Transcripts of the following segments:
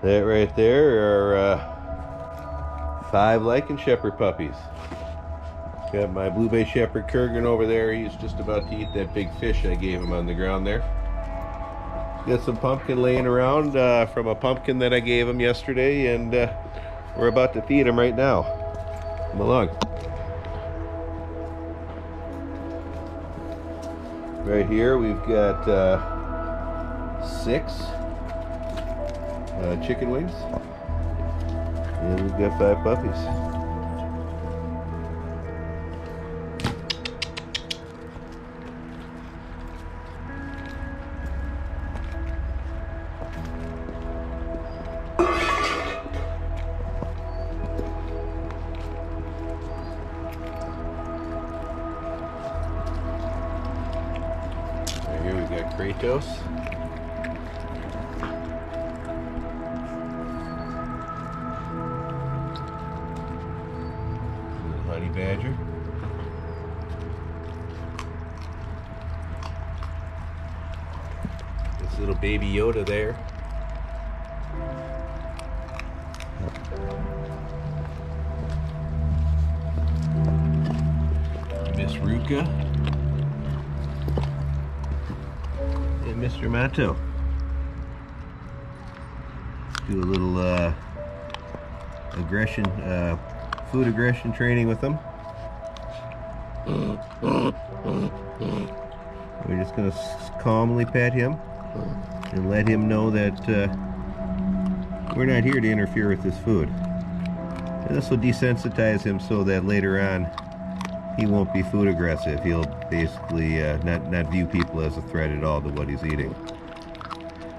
That right there are 5 Lycan Shepherd puppies. Got my Blue Bay Shepherd Kurgan over there. He's just about to eat that big fish I gave him on the ground there. Got some pumpkin laying around from a pumpkin that I gave him yesterday, and we're about to feed him right now. Come along. Right here we've got 6 chicken wings, and we've got 5 puppies. Here we've got Kratos. Little honey badger. This little baby Yoda there. Miss Ruka. And Mr. Mato. Do a little food aggression training with them. We're just going to calmly pet him and let him know that we're not here to interfere with his food. And this will desensitize him so that later on he won't be food aggressive. He'll basically not view people as a threat at all to what he's eating.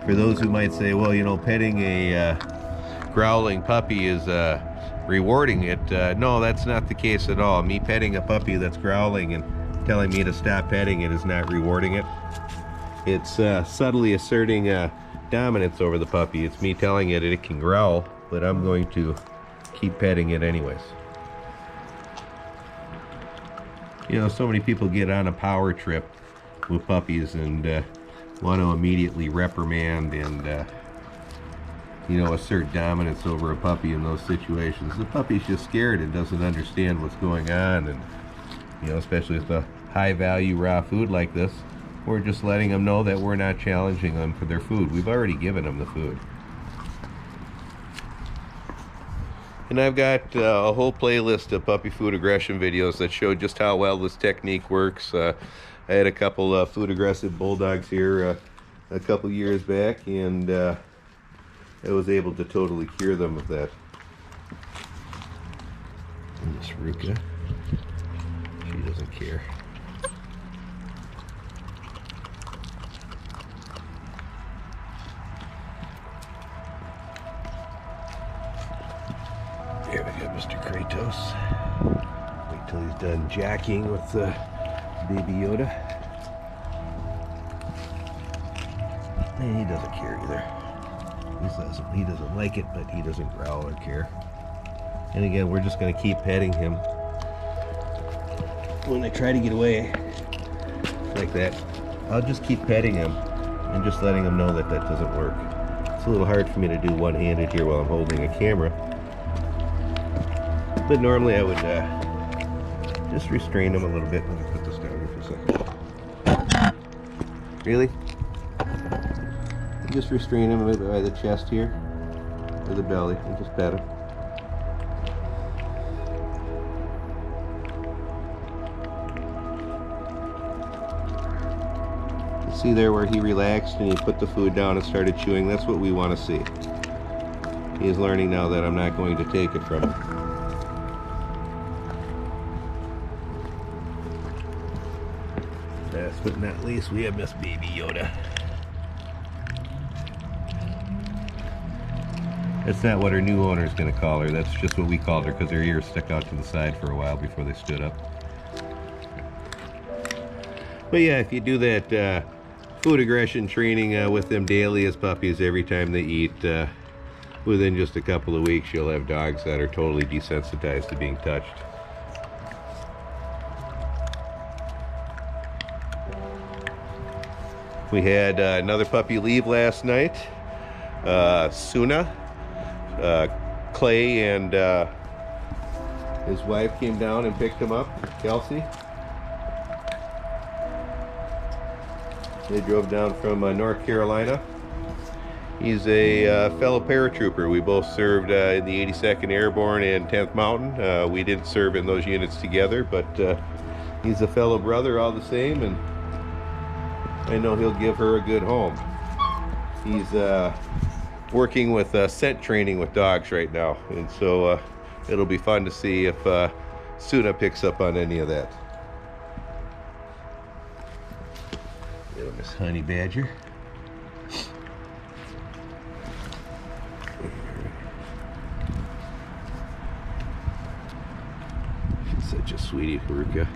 For those who might say, well, you know, petting a growling puppy is rewarding it. No, that's not the case at all. Me petting a puppy that's growling and telling me to stop petting it is not rewarding it. It's subtly asserting dominance over the puppy. It's me telling it that it can growl, but I'm going to keep petting it anyways. You know, so many people get on a power trip with puppies and want to immediately reprimand and you know, assert dominance over a puppy in those situations. The puppy's just scared and doesn't understand what's going on, and you know, especially with a high value raw food like this, we're just letting them know that we're not challenging them for their food. We've already given them the food. And I've got a whole playlist of puppy food aggression videos that show just how well this technique works. I had a couple food aggressive bulldogs here a couple years back, and I was able to totally cure them of that. And this Ruka, she doesn't care. There we go, Mr. Kratos. Wait till he's done jacking with Baby Yoda. And he doesn't care either. He doesn't like it, but he doesn't growl or care. And again, we're just going to keep petting him. When they try to get away, like that, I'll just keep petting him and just letting him know that that doesn't work. It's a little hard for me to do one-handed here while I'm holding a camera. But normally I would just restrain him a little bit. Let me put this down here for a second. Really? Just restrain him by the chest here, or the belly, and just pet him. See there where he relaxed and he put the food down and started chewing? That's what we want to see. He's learning now that I'm not going to take it from him. Last but not least, we have Miss Baby Yoda. That's not what her new owner is going to call her. That's just what we called her because her ears stuck out to the side for a while before they stood up. But yeah, if you do that food aggression training with them daily as puppies every time they eat, within just a couple of weeks you'll have dogs that are totally desensitized to being touched. We had another puppy leave last night. Suna. Clay and his wife came down and picked him up, Kelsey. They drove down from North Carolina. He's a fellow paratrooper. We both served in the 82nd Airborne and 10th Mountain. We didn't serve in those units together, but he's a fellow brother all the same, and I know he'll give her a good home. He's working with scent training with dogs right now, and so it'll be fun to see if Suna picks up on any of that. Little Miss Honey Badger. She's such a sweetie, Haruka.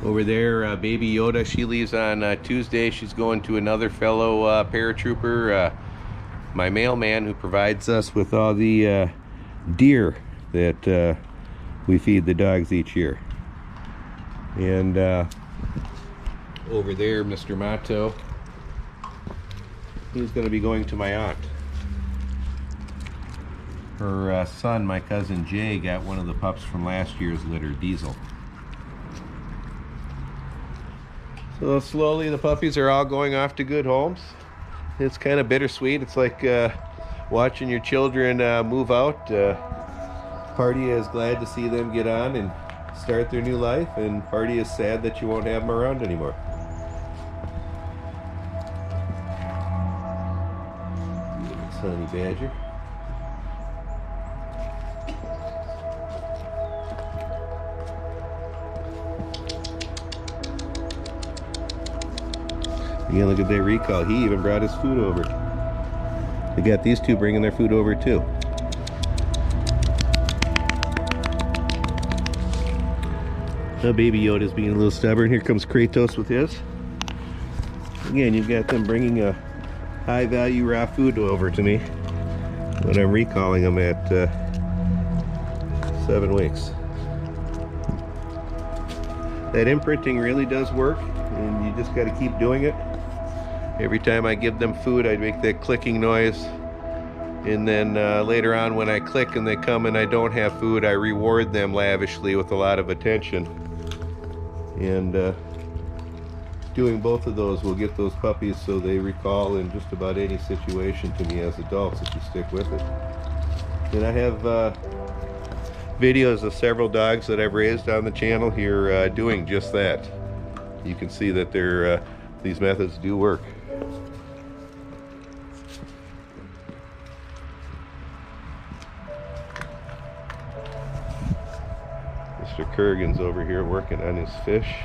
Over there, baby Yoda, she leaves on Tuesday. She's going to another fellow paratrooper, my mailman, who provides us with all the deer that we feed the dogs each year. And over there, Mr. Mato, he's going to be going to my aunt. Her son, my cousin Jay, got one of the pups from last year's litter, Diesel. So slowly the puppies are all going off to good homes. It's kind of bittersweet. It's like watching your children move out. Party is glad to see them get on and start their new life, and Party is sad that you won't have them around anymore. Honey Badger. Yeah, look at that recall. He even brought his food over. They got these two bringing their food over too. Now baby Yoda's being a little stubborn. Here comes Kratos with his. Again, you've got them bringing a high value raw food over to me when I'm recalling them at 7 weeks. That imprinting really does work, and you just got to keep doing it. Every time I give them food, I make that clicking noise, and then later on when I click and they come and I don't have food, I reward them lavishly with a lot of attention. And doing both of those will get those puppies so they recall in just about any situation to me as adults if you stick with it. And I have videos of several dogs that I've raised on the channel here doing just that. You can see that these methods do work. Mr. Kurgan's over here working on his fish.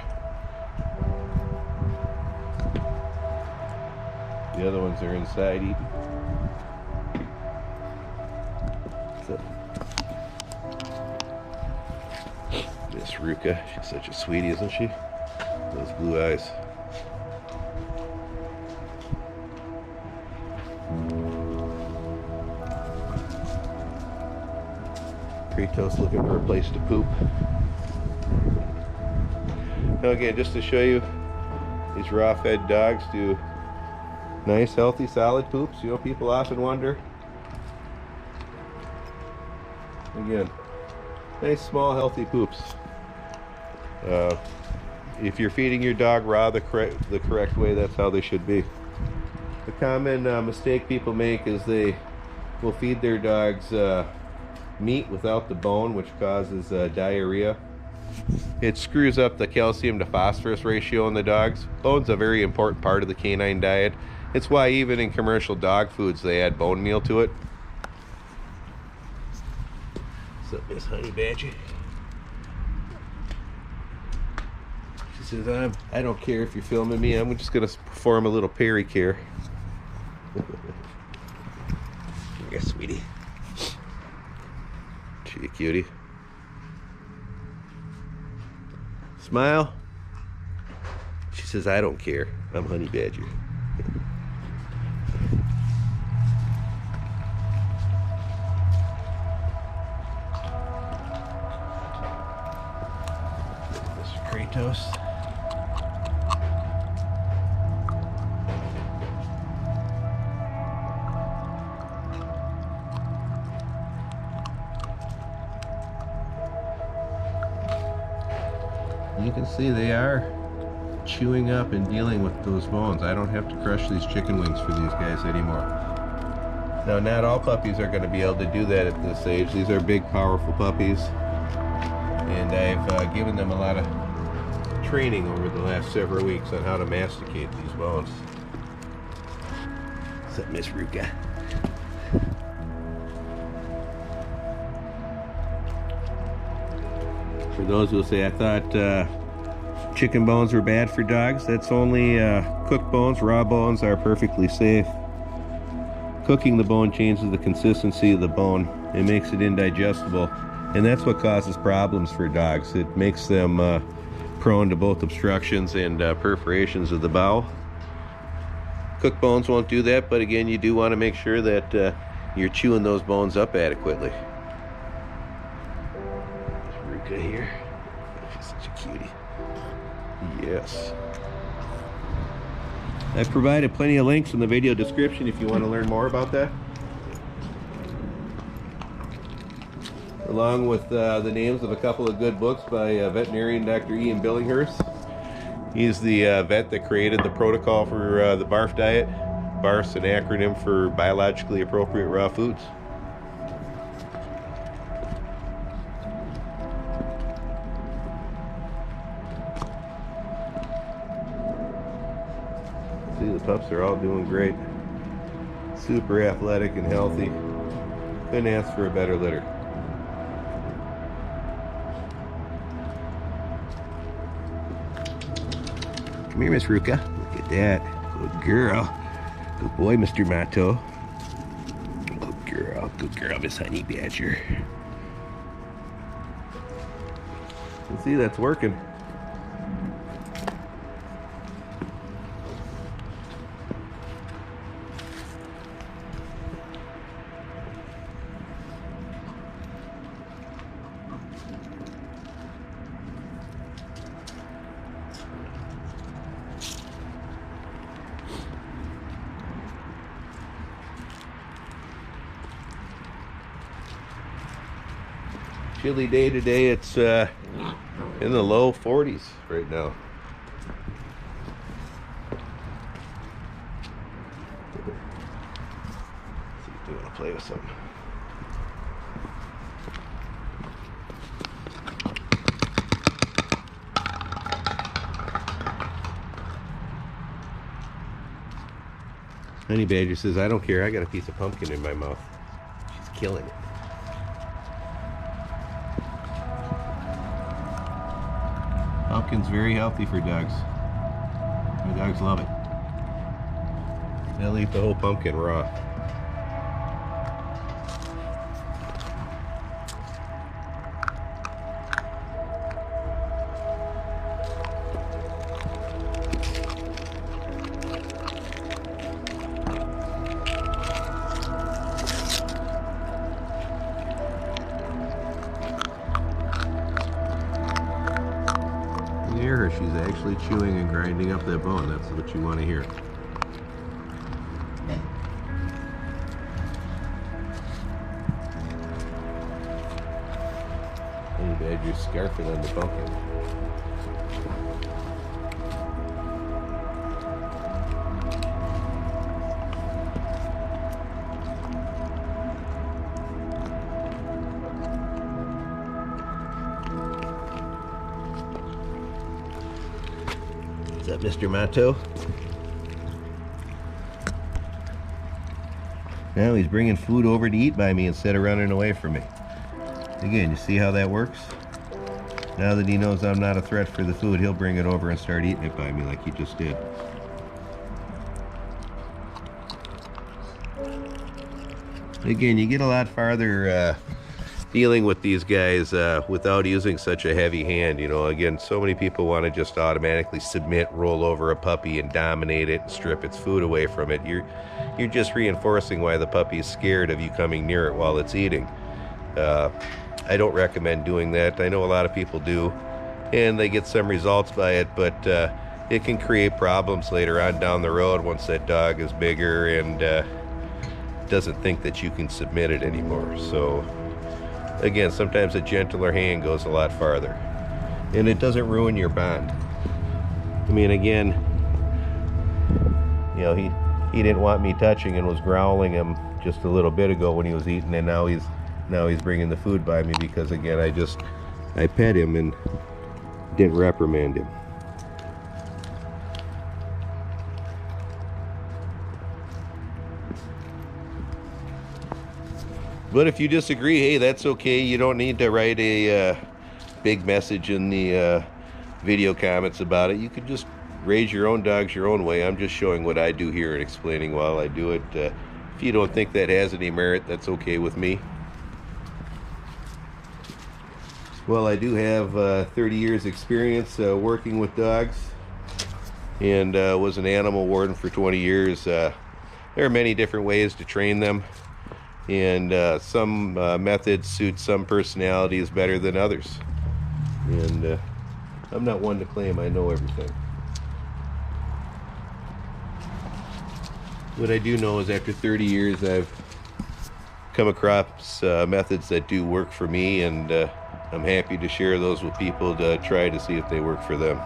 The other ones are inside eating. So, Miss Ruka, she's such a sweetie, isn't she? Those blue eyes. Kratos looking for a place to poop. Now again, just to show you, these raw-fed dogs do nice, healthy, solid poops. You know, people often wonder. Again, nice, small, healthy poops. If you're feeding your dog raw the correct way, that's how they should be. The common mistake people make is they will feed their dogs meat without the bone, which causes diarrhea. It screws up the calcium to phosphorus ratio in the dogs. Bone's a very important part of the canine diet. It's why even in commercial dog foods they add bone meal to it. What's up, Miss Honey Badger? She says, I don't care if you're filming me. I'm just gonna perform a little peri-care. Yes, sweetie. She a cutie. Smile. She says, I don't care. I'm Honey Badger. Mr. Kratos. You can see they are chewing up and dealing with those bones. I don't have to crush these chicken wings for these guys anymore. Now, not all puppies are going to be able to do that at this age. These are big, powerful puppies, and I've given them a lot of training over the last several weeks on how to masticate these bones. What's up, Miss Ruka? For those who say, I thought chicken bones were bad for dogs, that's only cooked bones. Raw bones are perfectly safe. Cooking the bone changes the consistency of the bone. It makes it indigestible, and that's what causes problems for dogs. It makes them prone to both obstructions and perforations of the bowel. Cooked bones won't do that, but again, you do want to make sure that you're chewing those bones up adequately. Ruka here. She's such a cutie. Yes. I've provided plenty of links in the video description if you want to learn more about that. Along with the names of a couple of good books by veterinarian Dr. Ian Billinghurst. He's the vet that created the protocol for the BARF diet. BARF's an acronym for biologically appropriate raw foods. See, the pups are all doing great. Super athletic and healthy. Couldn't ask for a better litter. Come here, Miss Ruka. Look at that. Good girl. Good boy, Mr. Mato. Good girl, Miss Honey Badger. You see, that's working. Chilly day today. It's in the low 40s right now. Let's see if they want to play with something. Honey Badger says, I don't care, I got a piece of pumpkin in my mouth. She's killing it. Pumpkin's very healthy for dogs. My dogs love it. They'll eat the whole pumpkin raw. You hear her, she's actually chewing and grinding up that bone. That's what you want to hear. Honey Badger's scarfing on the pumpkin. Is that Mr. Mato? Now he's bringing food over to eat by me instead of running away from me. Again, you see how that works? Now that he knows I'm not a threat for the food, he'll bring it over and start eating it by me like he just did. Again, you get a lot farther dealing with these guys without using such a heavy hand. You know, again, so many people want to just automatically submit, roll over a puppy and dominate it and strip its food away from it. You're just reinforcing why the puppy is scared of you coming near it while it's eating. I don't recommend doing that. I know a lot of people do, and they get some results by it, but it can create problems later on down the road once that dog is bigger and doesn't think that you can submit it anymore. So again, sometimes a gentler hand goes a lot farther. and it doesn't ruin your bond. I mean, again, you know, he didn't want me touching and was growling him just a little bit ago when he was eating, and now he's bringing the food by me because, again, I pet him and didn't reprimand him. But if you disagree, hey, that's okay. You don't need to write a big message in the video comments about it. You could just raise your own dogs your own way. I'm just showing what I do here and explaining while I do it. If you don't think that has any merit, that's okay with me. Well, I do have 30 years experience working with dogs, and was an animal warden for 20 years. There are many different ways to train them, and some methods suit some personalities better than others. And I'm not one to claim I know everything. What I do know is after 30 years I've come across methods that do work for me, and I'm happy to share those with people to try to see if they work for them.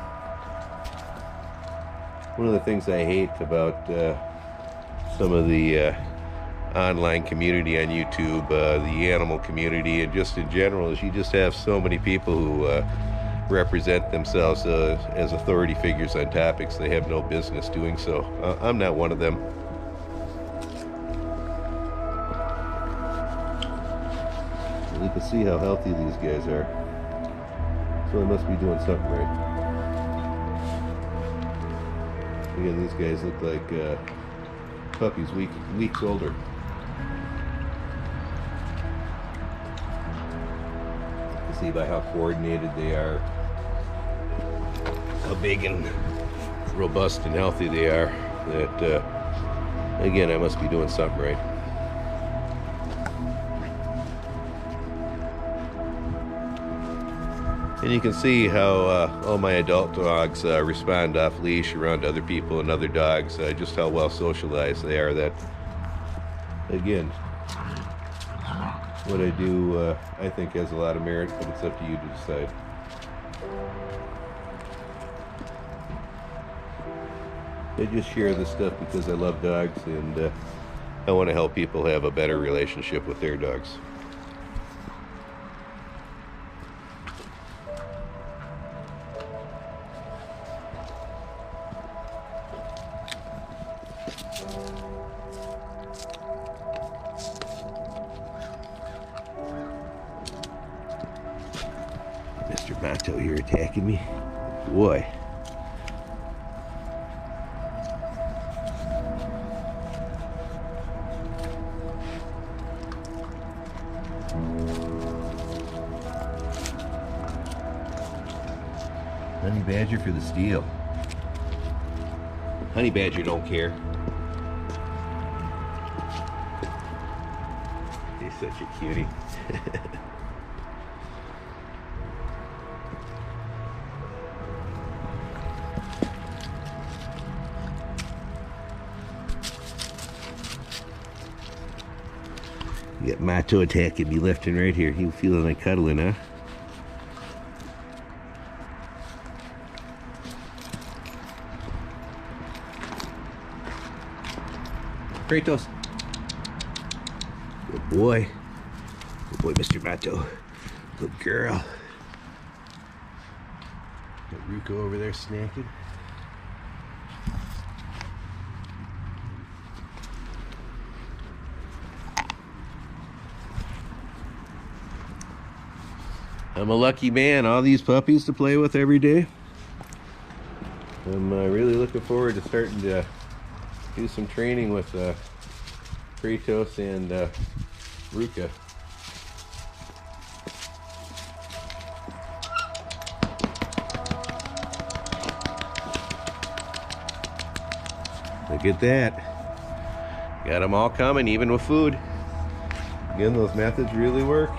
One of the things I hate about some of the online community on YouTube, the animal community, and just in general, is you just have so many people who represent themselves as authority figures on topics they have no business doing so. I'm not one of them. You can see how healthy these guys are, so they must be doing something right. Again, these guys look like puppies, weeks older. You can see by how coordinated they are, how big and robust and healthy they are, that again, I must be doing something right. And you can see how all my adult dogs respond off leash around other people and other dogs, just how well socialized they are. That, again, what I do I think has a lot of merit, but it's up to you to decide. I just share this stuff because I love dogs, and I want to help people have a better relationship with their dogs. Mr. Mato, you're attacking me? Boy. Honey Badger for the steal. Honey Badger don't care. He's such a cutie. You got Mato attacking me left and right here. He feeling like cuddling, huh? Kratos. Good boy. Good boy, Mr. Mato. Good girl. Got Ruko over there snacking. I'm a lucky man. All these puppies to play with every day. I'm really looking forward to starting to do some training with Kratos and Ruka. Look at that. Got them all coming, even with food. Again, those methods really work.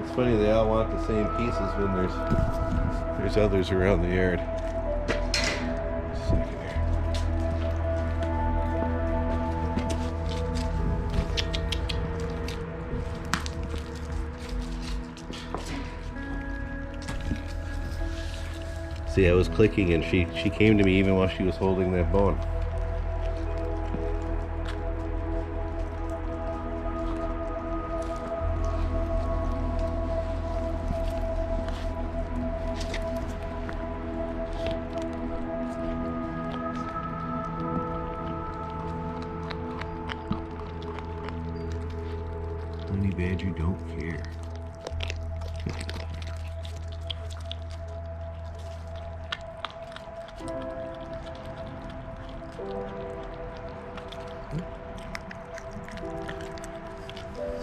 It's funny, they all want the same pieces when there's others around the yard. Just a second here. See, I was clicking and she came to me even while she was holding that bone. Honey badger don't care.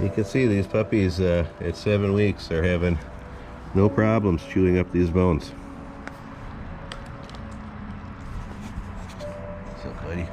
You can see these puppies at 7 weeks are having no problems chewing up these bones. What's up, buddy?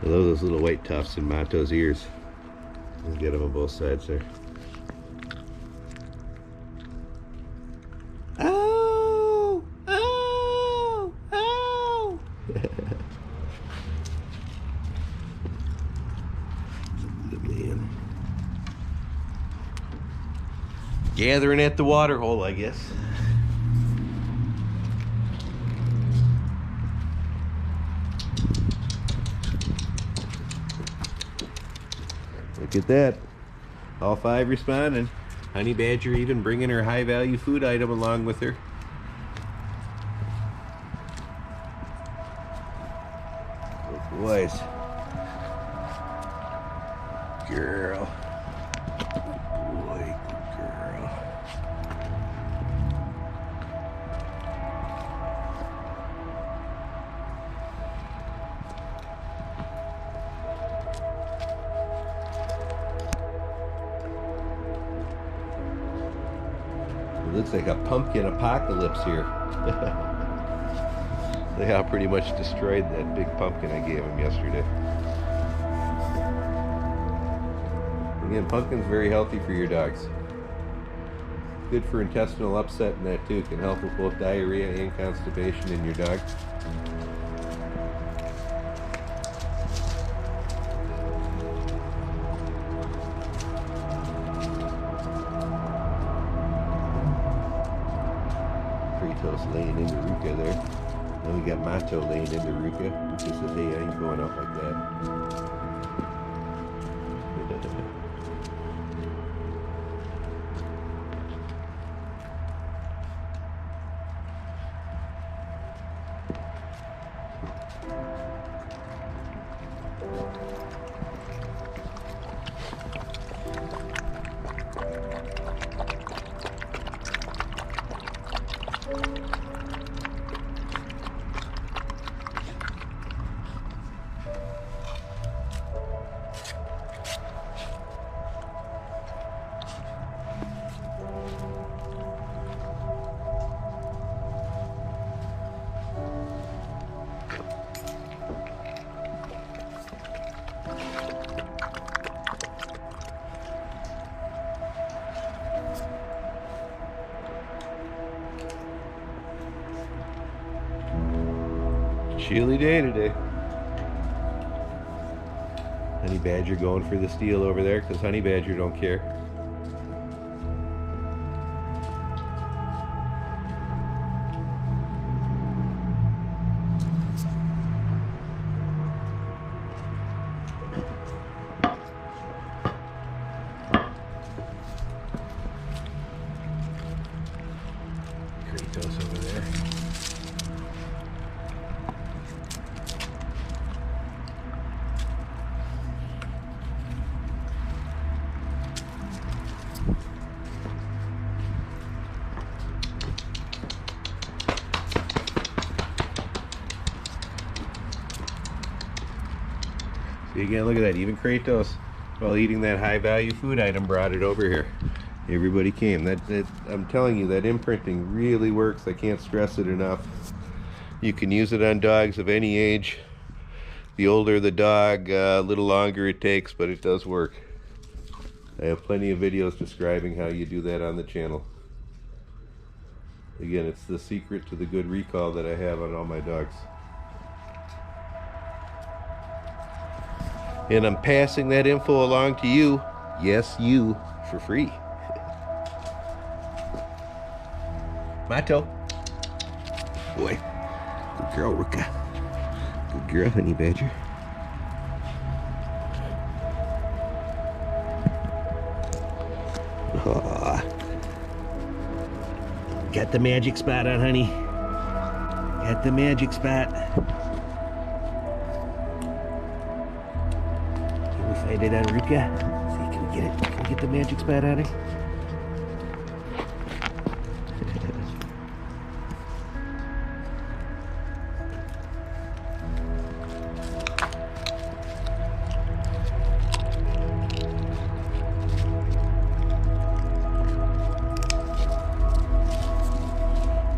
I love those little white tufts in Mato's ears. Let's get them on both sides there. Oh! Oh! Oh! Good man. Gathering at the water hole, I guess. Look at that. All 5 responding. Honey badger even bringing her high value food item along with her. Good boys. Girl. Boy, good girl. It looks like a pumpkin apocalypse here. They all pretty much destroyed that big pumpkin I gave him yesterday. Again, pumpkin's very healthy for your dogs. Good for intestinal upset and that too. Can help with both diarrhea and constipation in your dog. Laying into Ruka there. Then we got Mato laying into Ruka. He says, hey, I ain't going out like that. Chilly day today. Honey badger going for the steal over there because honey badger don't care. Kratos over there. Again, look at that. Even Kratos, while eating that high-value food item, brought it over here. Everybody came. That I'm telling you, that imprinting really works. I can't stress it enough. You can use it on dogs of any age. The older the dog, a little longer it takes, but it does work. I have plenty of videos describing how you do that on the channel. Again, it's the secret to the good recall that I have on all my dogs. And I'm passing that info along to you, yes, you, for free. Mato. Boy. Good girl, Ruka. Good girl, honey badger. Oh. Got the magic spot on, honey. Got the magic spot. Can we find it on Ruka? See, can we get it? Can we get the magic spot on her?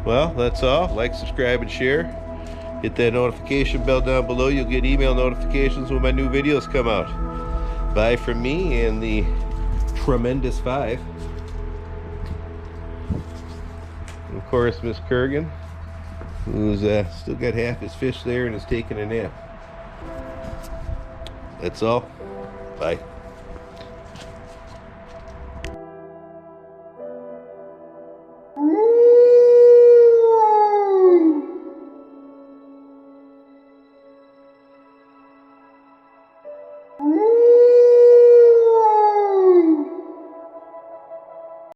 Well, that's all. Like, subscribe, and share. Hit that notification bell down below. You'll get email notifications when my new videos come out. Bye from me and the tremendous 5. And of course, Miss Kurgan, who's still got half his fish there and is taking a nap. That's all. Bye.